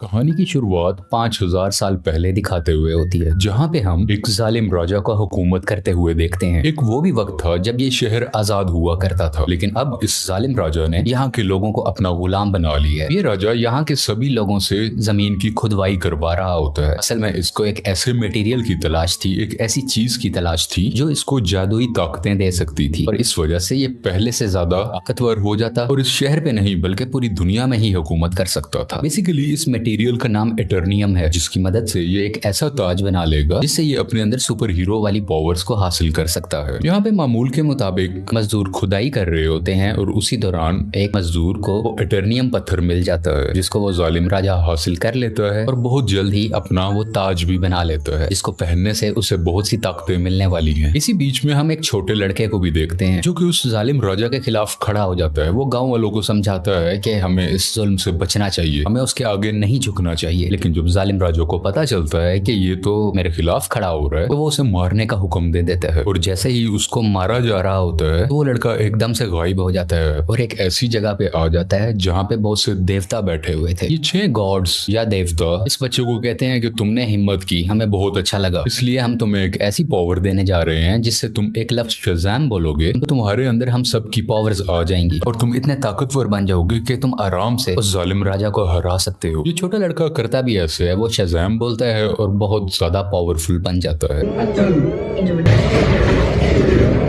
कहानी की शुरुआत 5000 साल पहले दिखाते हुए होती है, जहाँ पे हम एक जालिम राजा का हुकूमत करते हुए देखते हैं। एक वो भी वक्त था जब ये शहर आजाद हुआ करता था, लेकिन अब इस जालिम राजा ने यहाँ के लोगों को अपना गुलाम बना लिया है। ये राजा यहाँ के सभी लोगों से जमीन की खुदवाई करवा रहा होता है। असल में इसको एक ऐसे मटेरियल की तलाश थी, एक ऐसी चीज की तलाश थी जो इसको जादुई ताकतें दे सकती थी, और इस वजह से ये पहले से ज्यादा ताकतवर हो जाता और इस शहर पे नहीं बल्कि पूरी दुनिया में ही हुकूमत कर सकता था। बेसिकली इस मटेरियल का नाम एटर्नियम है, जिसकी मदद से ये एक ऐसा ताज बना लेगा जिससे ये अपने अंदर सुपर हीरो वाली पावर्स को हासिल कर सकता है। यहाँ पे मामूल के मुताबिक मजदूर खुदाई कर रहे होते हैं और उसी दौरान एक मजदूर को वो एटर्नियम पत्थर मिल जाता है, जिसको वो जालिम राजा हासिल कर लेता है और बहुत जल्द ही अपना वो ताज भी बना लेता है, जिसको पहनने से उसे बहुत सी ताकतें मिलने वाली हैं। इसी बीच में हम एक छोटे लड़के को भी देखते हैं जो कि उस जालिम राजा के खिलाफ खड़ा हो जाता है। वो गाँव वालों को समझाता है कि हमें इस जुल्म से बचना चाहिए, हमें उसके आगे नहीं झुकना चाहिए। लेकिन जब जालिम राजा को पता चलता है कि ये तो मेरे खिलाफ खड़ा हो रहा है, तो वो उसे मारने का हुक्म दे देता है। और जैसे ही उसको मारा जा रहा होता है तो वो लड़का एकदम से गायब हो जाता है और एक ऐसी जगह पे आ जाता है जहाँ पे बहुत से देवता बैठे हुए थे। ये 6 गॉड्स या देवता इस बच्चे को कहते हैं कि तुमने हिम्मत की, हमें बहुत अच्छा लगा, इसलिए हम तुम्हें एक ऐसी पावर देने जा रहे हैं जिससे तुम एक लफ्ज शज़ाम बोलोगे तो तुम्हारे अंदर हम सब की पावर्स आ जाएंगी और तुम इतने ताकतवर बन जाओगे कि तुम आराम से उस जालिम राजा को हरा सकते हो। ये छोटा लड़का करता भी ऐसे है, वो शज़ाम बोलता है और बहुत ज्यादा पावरफुल बन जाता है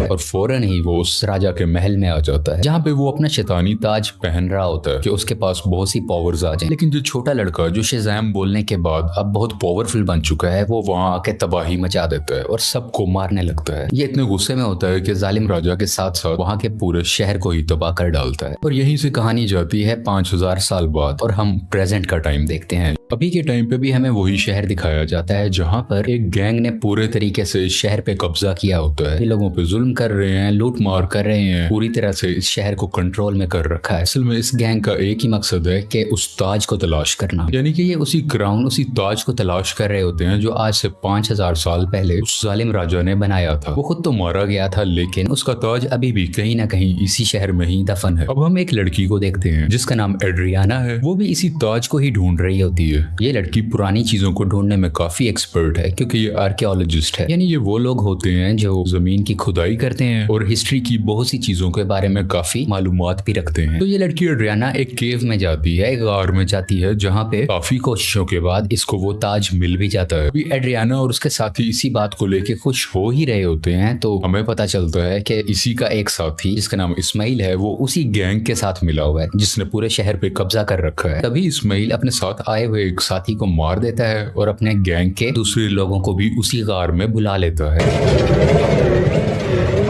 और फौरन ही वो उस राजा के महल में आ जाता है, जहाँ पे वो अपना शैतानी ताज पहन रहा होता है कि उसके पास बहुत सी पावर्स आ जाए। लेकिन जो छोटा लड़का जो शज़ाम बोलने के बाद अब बहुत पावरफुल बन चुका है, वो वहाँ आके तबाही मचा देता है और सबको मारने लगता है। ये इतने गुस्से में होता है कि जालिम राजा के साथ साथ वहाँ के पूरे शहर को ही तबाह कर डालता है। और यहीं से कहानी जाती है 5000 साल बाद और हम प्रेजेंट का टाइम देखते हैं। अभी के टाइम पे भी हमें वही शहर दिखाया जाता है जहाँ पर एक गैंग ने पूरे तरीके से शहर पे कब्जा किया होता है। ये लोगों पे जुल्म कर रहे हैं, लूट मार कर रहे हैं, पूरी तरह से इस शहर को कंट्रोल में कर रखा है। असल में इस गैंग का एक ही मकसद है कि उस ताज को तलाश करना, यानी कि ये उसी क्राउन, उसी ताज को तलाश कर रहे होते हैं जो आज से 5000 साल पहले उस जालिम राजा ने बनाया था। वो खुद तो मारा गया था, लेकिन उसका ताज अभी भी कहीं ना कहीं इसी शहर में ही दफन है। अब हम एक लड़की को देखते हैं जिसका नाम एड्रियाना है। वो भी इसी ताज को ही ढूंढ रही होती है। ये लड़की पुरानी चीजों को ढूंढने में काफी एक्सपर्ट है क्योंकि ये आर्कियोलॉजिस्ट है, यानी ये वो लोग होते हैं जो जमीन की खुदाई करते हैं और हिस्ट्री की बहुत सी चीजों के बारे में काफी मालूमात भी रखते हैं। तो ये लड़की एड्रियाना एक केव में जाती है, एक गार में जाती है, जहाँ पे काफी कोशिशों के बाद इसको वो ताज मिल भी जाता है। अभी एड्रियाना और उसके साथी इसी बात को लेके खुश हो ही रहे होते हैं तो हमें पता चलता है कि इसी का एक साथी जिसका नाम इस्माइल है, वो उसी गैंग के साथ मिला हुआ है जिसने पूरे शहर पे कब्जा कर रखा है। तभी इस्माइल अपने साथ आए हुए एक साथी को मार देता है और अपने गैंग के दूसरे लोगों को भी उसी गार में बुला लेता है।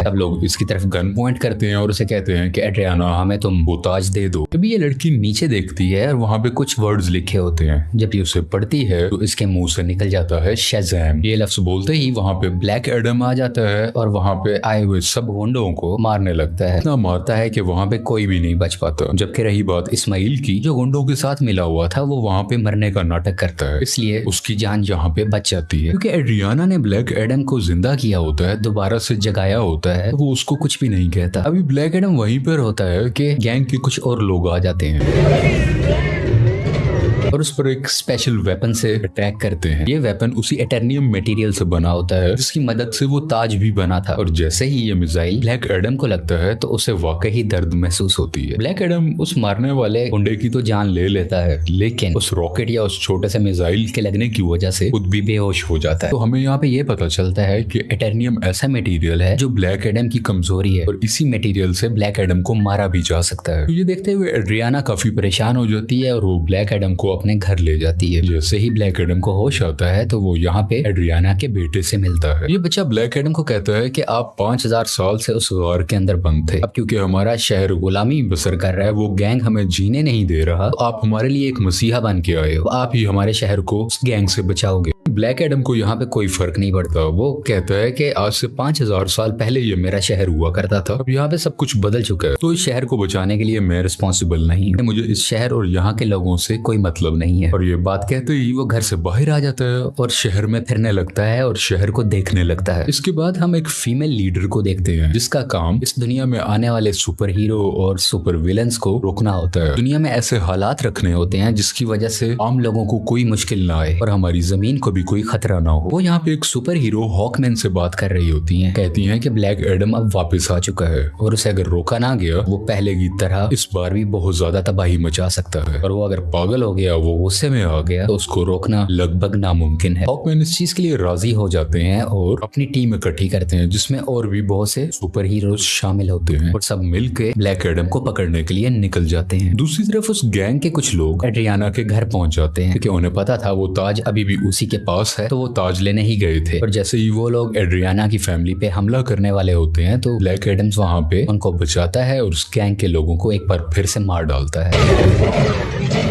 सब लोग इसकी तरफ गन पॉइंट करते हैं और उसे कहते हैं कि एड्रियाना, हमें तुम वो ताज दे दो। तभी ये लड़की नीचे देखती है और वहां पे कुछ वर्ड्स लिखे होते हैं। जब ये उसे पढ़ती है तो इसके मुंह से निकल जाता है शज़ाम। ये लफ्ज बोलते ही वहां पे ब्लैक एडम आ जाता है और वहां पे आए हुए सब गुंडों को मारने लगता है। इतना मारता है कि वहां पे कोई भी नहीं बच पाता। जबकि रही बात इस्माइल की, जो गुंडों के साथ मिला हुआ था, वो वहां पे मरने का नाटक करता है, इसलिए उसकी जान यहाँ पे बच जाती है। क्योंकि एड्रियाना ने ब्लैक एडम को जिंदा किया होता है, दोबारा से जगाया होता है, वो उसको कुछ भी नहीं कहता। अभी ब्लैक एडम वहीं पर होता है कि गैंग के कुछ और लोग आ जाते हैं और उस पर एक स्पेशल वेपन से अटैक करते हैं। ये वेपन उसी एटर्नियम मटेरियल से बना होता है जिसकी मदद से वो ताज भी बना था। और जैसे ही ये मिसाइल ब्लैक एडम को लगता है तो उसे वाकई दर्द महसूस होती है। ब्लैक एडम उस मारने वाले गुंडे की तो जान ले लेता है, लेकिन उस रॉकेट या उस छोटे से मिसाइल के लगने की वजह से खुद भी बेहोश हो जाता है। तो हमें यहाँ पे ये पता चलता है कि एटर्नियम ऐसा मटेरियल है जो ब्लैक एडम की कमजोरी है और इसी मटेरियल से ब्लैक एडम को मारा भी जा सकता है। तो ये देखते हुए एड्रियाना काफी परेशान हो जाती है और वो ब्लैक एडम को अपने घर ले जाती है। जैसे ही ब्लैक एडम को होश आता है तो वो यहाँ पे एड्रियाना के बेटे से मिलता है। ये बच्चा ब्लैक एडम को कहता है कि आप 5000 साल से उस गार के अंदर बंद थे, अब क्योंकि हमारा शहर गुलामी बसर कर रहा है, वो गैंग हमें जीने नहीं दे रहा, तो आप हमारे लिए एक मसीहा बन के आए हो, आप ही हमारे शहर को उस गैंग से बचाओगे। लेकिन ब्लैक एडम को यहाँ पे कोई फर्क नहीं पड़ता। वो कहता है कि आज से 5000 साल पहले ये मेरा शहर हुआ करता था, अब यहाँ पे सब कुछ बदल चुका है, तो इस शहर को बचाने के लिए मैं रिस्पॉन्सिबल नहीं है, मुझे इस शहर और यहाँ के लोगों से कोई मतलब नहीं है। और ये बात कहते ही वो घर से बाहर आ जाता है और शहर में फिरने लगता है और शहर को देखने लगता है। इसके बाद हम एक फीमेल लीडर को देखते हैं जिसका काम इस दुनिया में आने वाले सुपर हीरो और सुपर विलन्स को रोकना होता है। दुनिया में ऐसे हालात रखने होते हैं जिसकी वजह से आम लोगों को कोई मुश्किल ना आए और हमारी जमीन को भी कोई खतरा ना हो। वो यहाँ पे एक सुपर हीरो हॉकमैन से बात कर रही होती हैं, कहती हैं कि ब्लैक एडम अब वापस आ चुका है और उसे अगर रोका ना गया वो पहले की तरह इस बार भी बहुत ज्यादा तबाही मचा सकता है, और वो अगर पागल हो गया, वो गुस्से में आ गया, तो उसको रोकना लगभग नामुमकिन है। हॉकमैन इस चीज के लिए राजी हो जाते हैं और अपनी टीम इकट्ठी करते हैं जिसमें और भी बहुत से सुपर हीरो शामिल होते हैं और सब मिलके ब्लैक एडम को पकड़ने के लिए निकल जाते हैं। दूसरी तरफ उस गैंग के कुछ लोग एड्रियाना के घर पहुंच जाते हैं क्योंकि उन्हें पता था वो ताज अभी भी उसी के पास है, तो वो ताज लेने ही गए थे। और जैसे ही वो लोग एड्रियाना की फैमिली पे हमला करने वाले होते हैं तो ब्लैक एडम्स वहां पे उनको बचाता है और उस गैंग के लोगों को एक बार फिर से मार डालता है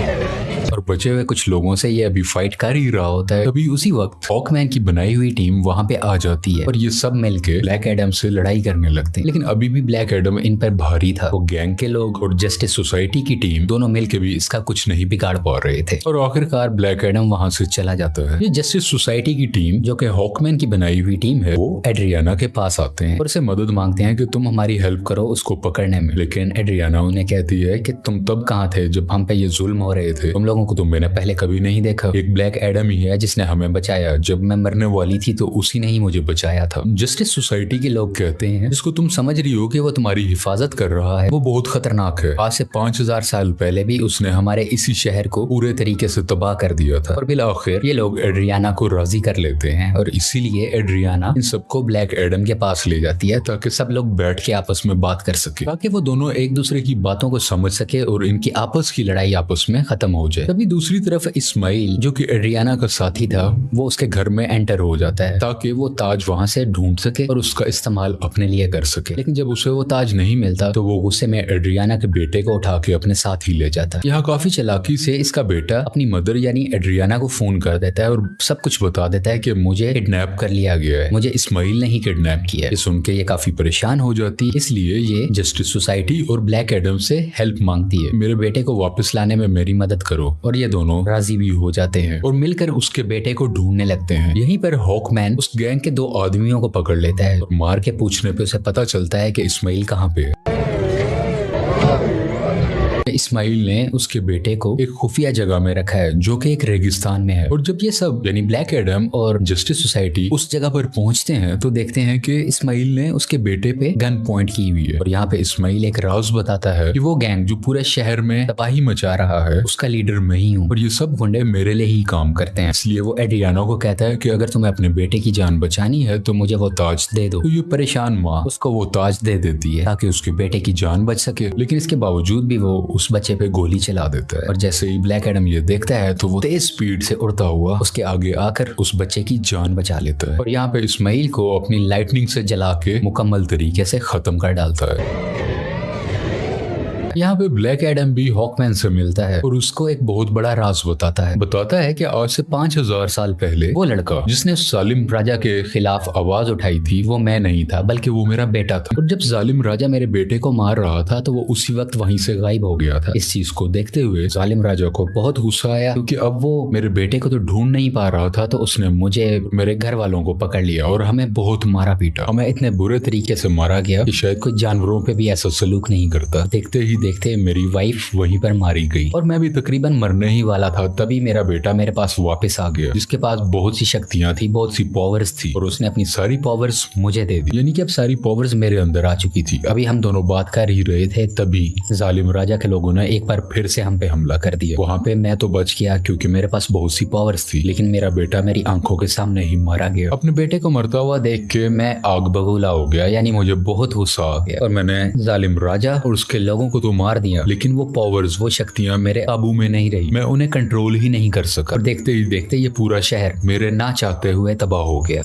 और बचे हुए कुछ लोगों से ये अभी फाइट कर ही रहा होता है। तभी उसी वक्त हॉकमैन की बनाई हुई टीम वहां पे आ जाती है और ये सब मिलके ब्लैक एडम से लड़ाई करने लगते हैं, लेकिन अभी भी ब्लैक एडम इन पर भारी था। वो गैंग के लोग और जस्टिस सोसाइटी की टीम दोनों मिलके भी इसका कुछ नहीं बिगाड़ पा रहे थे और आखिरकार ब्लैक एडम वहां से चला जाता है। ये जस्टिस सोसाइटी की टीम जो कि हॉकमैन की बनाई हुई टीम है, वो एड्रियाना के पास आते हैं और उसे मदद मांगते हैं कि तुम हमारी हेल्प करो उसको पकड़ने में। लेकिन एड्रियाना उन्हें कहती है कि तुम तब कहाँ थे जब हम पे ये जुल्म हो रहे थे, तुम लोगों को तो मैंने पहले कभी नहीं देखा, एक ब्लैक एडम ही है जिसने हमें बचाया, जब मैं मरने वाली थी तो उसी ने ही मुझे बचाया था। जस्टिस सोसाइटी के लोग कहते हैं जिसको तुम समझ रही हो कि वो तुम्हारी हिफाजत कर रहा है वो बहुत खतरनाक है, आज से 5000 साल पहले भी उसने हमारे इसी शहर को पूरे तरीके से तबाह कर दिया था। और बिल आखिर ये लोग एड्रियाना को राजी कर लेते हैं और इसीलिए एड्रियाना इन सबको ब्लैक एडम के पास ले जाती है ताकि सब लोग बैठ के आपस में बात कर सके, ताकि वो दोनों एक दूसरे की बातों को समझ सके और इनकी आपस की लड़ाई आपस में खत्म हो जाए। तभी दूसरी तरफ इस्माइल जो कि एड्रियाना का साथी था वो उसके घर में एंटर हो जाता है ताकि वो ताज वहां से ढूंढ सके और उसका इस्तेमाल अपने लिए कर सके। लेकिन जब उसे वो ताज नहीं मिलता तो वो गुस्से में एड्रियाना के बेटे को उठा के अपने साथ ही ले जाता है। यहाँ काफी चालाकी से इसका बेटा अपनी मदर यानी एड्रियाना को फोन कर देता है और सब कुछ बता देता है कि मुझे किडनैप कर लिया गया है, मुझे इस्माइल ने ही किडनैप किया है। ये सुन के ये काफी परेशान हो जाती है, इसलिए ये जस्टिस सोसाइटी और ब्लैक एडम से हेल्प मांगती है, मेरे बेटे को वापस लाने में मेरी मदद करो। और ये दोनों राजी भी हो जाते हैं और मिलकर उसके बेटे को ढूंढने लगते हैं। यहीं पर हॉकमैन उस गैंग के 2 आदमियों को पकड़ लेता है और मार के पूछने पे उसे पता चलता है कि इस्माइल कहाँ पे है। इस्माइल ने उसके बेटे को एक खुफिया जगह में रखा है जो कि एक रेगिस्तान में है। और जब ये सब यानी ब्लैक एडम और जस्टिस सोसाइटी उस जगह पर पहुंचते हैं तो देखते हैं कि इस्माइल ने उसके बेटे पे गन पॉइंट की हुई है। और यहाँ पे इस्माइल एक राज बताता है कि वो गैंग जो पूरे शहर में तबाही मचा रहा है उसका लीडर मैं ही हूँ और ये सब गुंडे मेरे लिए ही काम करते हैं। इसलिए वो एड्रियाना को कहता है कि अगर तुम्हें अपने बेटे की जान बचानी है तो मुझे वो ताज दे दो। तो ये परेशान माँ उसको वो ताज दे देती है ताकि उसके बेटे की जान बच सके, लेकिन इसके बावजूद भी वो उस बच्चे पे गोली चला देता है। और जैसे ही ब्लैक एडम ये देखता है तो वो तेज स्पीड से उड़ता हुआ उसके आगे आकर उस बच्चे की जान बचा लेता है और यहाँ पे इस्माइल को अपनी लाइटनिंग से जला के मुकम्मल तरीके से खत्म कर डालता है। यहाँ पे ब्लैक एडम भी हॉकमैन से मिलता है और उसको एक बहुत बड़ा राज बताता है कि आज से 5000 साल पहले वो लड़का जिसने जालिम राजा के खिलाफ आवाज उठाई थी वो मैं नहीं था बल्कि वो मेरा बेटा था। और जब जालिम राजा मेरे बेटे को मार रहा था तो वो उसी वक्त वहीं से गायब हो गया था। इस चीज को देखते हुए जालिम राजा को बहुत गुस्सा आया क्योंकि अब वो मेरे बेटे को तो ढूंढ नहीं पा रहा था, तो उसने मुझे मेरे घर वालों को पकड़ लिया और हमें बहुत मारा पीटा। हमें इतने बुरे तरीके से मारा गया कि शायद कोई जानवरों पे भी ऐसा सलूक नहीं करता। देखते ही देखते मेरी वाइफ वहीं पर मारी गई और मैं भी तकरीबन मरने ही वाला था। तभी मेरा बेटा मेरे पास वापस आ गया जिसके पास बहुत सी शक्तियां थी, बहुत सी पावर्स थी और उसने अपनी सारी पावर्स मुझे दे दी, यानी कि अब सारी पावर्स मेरे अंदर आ चुकी थी। अभी हम दोनों बात कर ही रहे थे तभी जालिम राजा के लोगों ने एक बार फिर से हम पे हमला कर दिया। वहां पे मैं तो बच गया क्योंकि मेरे पास बहुत सी पावर्स थी, लेकिन मेरा बेटा मेरी आंखों के सामने ही मारा गया। अपने बेटे को मरता हुआ देख के मैं आग बबूला हो गया, यानी मुझे बहुत गुस्सा आ गया और मैंने जालिम राजा और उसके लोगों को तो मार दिया, लेकिन वो पावर्स, वो शक्तियां मेरे काबू में नहीं रही। मैं उन्हें कंट्रोल ही नहीं कर सका और देखते ही देखते ये पूरा शहर मेरे ना चाहते हुए तबाह हो गया।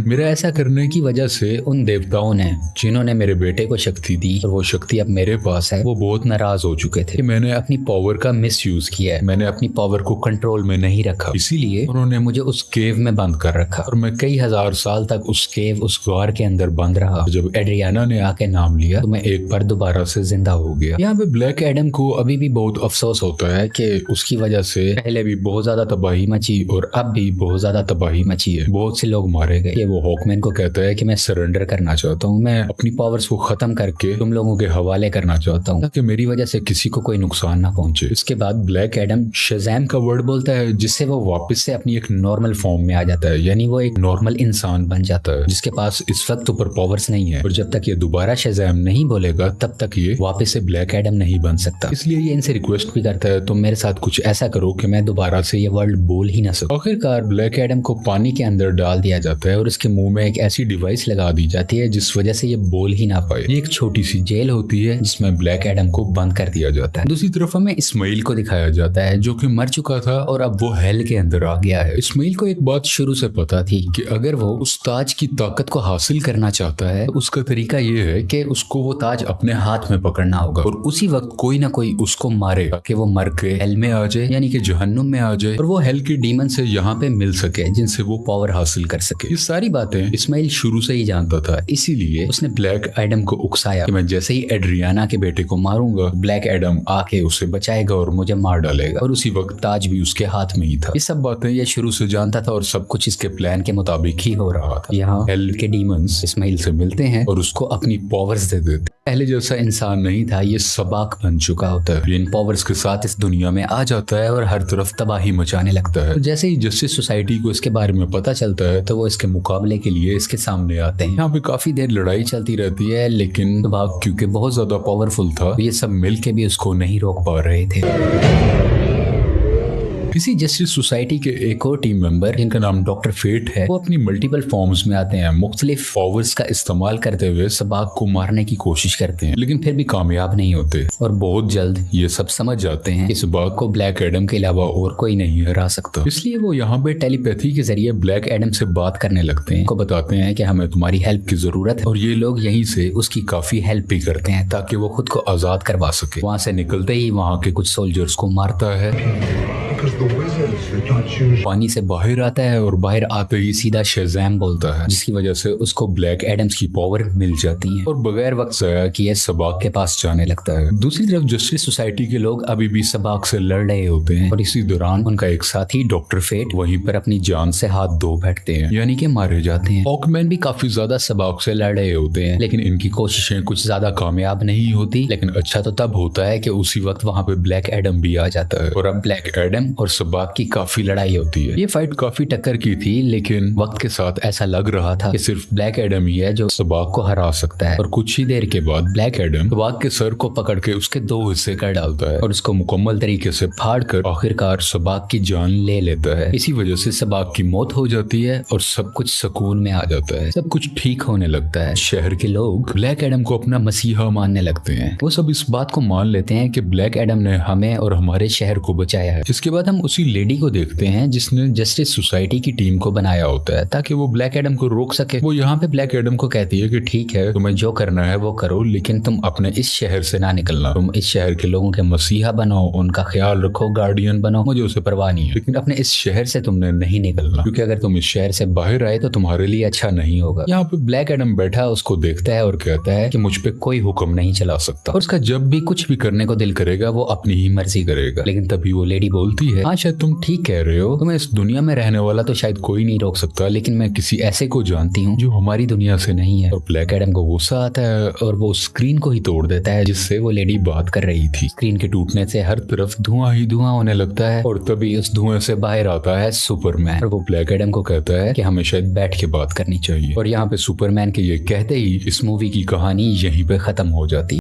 मेरा ऐसा करने की वजह से उन देवताओं ने, जिन्होंने मेरे बेटे को शक्ति दी और वो शक्ति अब मेरे पास है, वो बहुत नाराज हो चुके थे कि मैंने अपनी पावर का मिसयूज किया है, मैंने अपनी पावर को कंट्रोल में नहीं रखा। इसीलिए उन्होंने मुझे उस केव में बंद कर रखा और मैं कई हजार साल तक उस गार के अंदर बंद रहा। जब एड्रियाना ने आके नाम लिया तो मैं एक बार दोबारा से जिंदा हो गया। यहाँ पे ब्लैक एडम को अभी भी बहुत अफसोस होता है कि उसकी वजह से पहले भी बहुत ज्यादा तबाही मची और अब भी बहुत ज्यादा तबाही मची है, बहुत से लोग मारे गए। वो हॉकमैन को कहता है कि मैं सरेंडर करना चाहता हूँ, मैं अपनी पावर्स को खत्म करके तुम लोगों के हवाले करना चाहता हूँ ताकि मेरी वजह से किसी को कोई नुकसान ना पहुंचे। इसके बाद ब्लैक एडम शज़ैम का वर्ड बोलता है, जिससे वो वापस से अपनी एक नॉर्मल फॉर्म में आ जाता है, यानी वो एक नॉर्मल इंसान बन जाता है जिसके पास इस वक्त ऊपर पावर्स नहीं है। और जब तक ये दोबारा शज़ैम नहीं बोलेगा तब तक ये वापस से ब्लैक एडम नहीं बन सकता। इसलिए ये इनसे रिक्वेस्ट भी करता है, तुम मेरे साथ कुछ ऐसा करो कि मैं दोबारा से ये वर्ड बोल ही ना सकूं। आखिरकार ब्लैक एडम को पानी के अंदर डाल दिया जाता है और उसके मुंह में एक ऐसी डिवाइस लगा दी जाती है जिस वजह से ये बोल ही ना पाए। ये एक छोटी सी जेल होती है जिसमें ब्लैक एडम को बंद कर दिया जाता है। दूसरी तरफ हमें इस्माइल को दिखाया जाता है जो कि मर चुका था और अब वो हेल के अंदर आ गया है। इस्माइल को एक बात शुरू से पता थी कि अगर वो उस ताज की ताकत को हासिल करना चाहता है तो उसका तरीका ये है कि उसको वो ताज अपने हाथ में पकड़ना होगा और उसी वक्त कोई ना कोई उसको मारे कि वो मर के हेल में आ जाए, यानी कि जहन्नुम में आ जाए और वो हेल के डीमन से यहाँ पे मिल सके जिनसे वो पावर हासिल कर सके। ये सारी बातें इस्माइल शुरू से ही जानता था, इसीलिए उसने ब्लैक एडम को उकसाया कि मैं जैसे ही एड्रियाना के बेटे को मारूंगा ब्लैक एडम आके उसे बचाएगा और मुझे मार डालेगा और उसी वक्त ताज भी उसके हाथ में ही था। ये सब बातें ये शुरू से जानता था और सब कुछ इसके प्लान के मुताबिक ही हो रहा था। यहाँ हेल के डीमंस इस्माइल से मिलते हैं और उसको अपनी पावर्स दे देते। पहले जैसा इंसान नहीं था, ये सबाक बन चुका होता है। इन पावर्स के साथ इस दुनिया में आ जाता है और हर तरफ तबाही मचाने लगता है। तो जैसे ही जस्टिस सोसाइटी को इसके बारे में पता चलता है तो वो इसके मुकाबले के लिए इसके सामने आते हैं। यहाँ पे काफी देर लड़ाई चलती रहती है, लेकिन सबाक क्योंकि बहुत ज्यादा पावरफुल था ये सब मिलके भी उसको नहीं रोक पा रहे थे। इसी जस्टिस सोसाइटी के एक और टीम मेंबर जिनका नाम डॉक्टर फेट है, वो अपनी मल्टीपल फॉर्म्स में आते हैं, मुख्तलिफ पावर्स का इस्तेमाल करते हुए सबाक को मारने की कोशिश करते हैं, लेकिन फिर भी कामयाब नहीं होते और बहुत जल्द ये सब समझ जाते हैं कि सबाक को ब्लैक एडम के अलावा और कोई नहीं हरा सकता। इसलिए वो यहाँ पे टेलीपैथी के जरिए ब्लैक एडम से बात करने लगते हैं, को बताते हैं कि हमें तुम्हारी हेल्प की जरूरत है और ये लोग यहीं से उसकी काफी हेल्प भी करते हैं ताकि वो खुद को आजाद करवा सके। वहाँ से निकलते ही वहाँ के कुछ सोल्जर्स को मारता है, पानी से बाहर आता है और बाहर आते ही सीधा शज़ैम बोलता है, जिसकी वजह से उसको ब्लैक एडम्स की पावर मिल जाती है और बगैर वक्त जाया किए सबाक के पास जाने लगता है। दूसरी तरफ जस्टिस सोसाइटी के लोग अभी भी सबाक से लड़ रहे होते हैं और इसी दौरान उनका एक साथी डॉक्टर फेट वहीं पर अपनी जान से हाथ धो बैठते हैं, यानी कि मारे जाते हैं। हॉकमैन भी काफी ज्यादा सबाक से लड़ रहे होते हैं, लेकिन इनकी कोशिशें कुछ ज्यादा कामयाब नहीं होती। लेकिन अच्छा तो तब होता है कि उसी वक्त वहाँ पे ब्लैक एडम भी आ जाता है और अब ब्लैक एडम और सबाक की काफी लड़ाई होती है। ये फाइट काफी टक्कर की थी, लेकिन वक्त के साथ ऐसा लग रहा था कि सिर्फ ब्लैक एडम ही है जो सबाक को हरा सकता है। और कुछ ही देर के बाद ब्लैक एडम सबाक के सर को पकड़ के उसके दो हिस्से कर डालता है और उसको मुकम्मल तरीके से फाड़ कर आखिरकार सबाक की जान ले लेता है। इसी वजह से सबाक की मौत हो जाती है और सब कुछ सुकून में आ जाता है, सब कुछ ठीक होने लगता है। शहर के लोग ब्लैक एडम को अपना मसीहा मानने लगते हैं। वो सब इस बात को मान लेते हैं कि ब्लैक एडम ने हमें और हमारे शहर को बचाया है। इसके बाद हम उसी लेडी को देखते हैं जिसने जस्टिस सोसाइटी की टीम को बनाया होता है ताकि वो ब्लैक एडम को रोक सके। वो यहाँ पे ब्लैक एडम को कहती है कि ठीक है, तुम्हें जो करना है वो करो, लेकिन तुम अपने इस शहर से ना निकलना। तुम इस शहर के लोगों के मसीहा बनो, उनका ख्याल रखो, गार्डियन बनो, मुझे उसे परवाह नहीं है, लेकिन अपने इस शहर से तुमने नहीं निकलना, क्योंकि अगर तुम इस शहर से बाहर आए तो तुम्हारे लिए अच्छा नहीं होगा। यहाँ पे ब्लैक एडम बैठा उसको देखता है और कहता है कि मुझ पे कोई हुक्म नहीं चला सकता और उसका जब भी कुछ भी करने को दिल करेगा वो अपनी ही मर्जी करेगा। लेकिन तभी वो लेडी बोलती है, हाँ शायद तुम ठीक कह रहे हो, तुम्हें इस दुनिया में रहने वाला तो शायद कोई नहीं रोक सकता, लेकिन मैं किसी ऐसे को जानती हूँ जो हमारी दुनिया से नहीं है। और ब्लैक एडम को गुस्सा आता है और वो स्क्रीन को ही तोड़ देता है जिससे वो लेडी बात कर रही थी। स्क्रीन के टूटने से हर तरफ धुआं ही धुआं होने लगता है और तभी उस धुएं से बाहर आता है सुपरमैन और वो ब्लैक एडम को कहता है कि हमें शायद बैठ के बात करनी चाहिए। और यहाँ पे सुपरमैन के ये कहते ही इस मूवी की कहानी यहीं पे खत्म हो जाती है।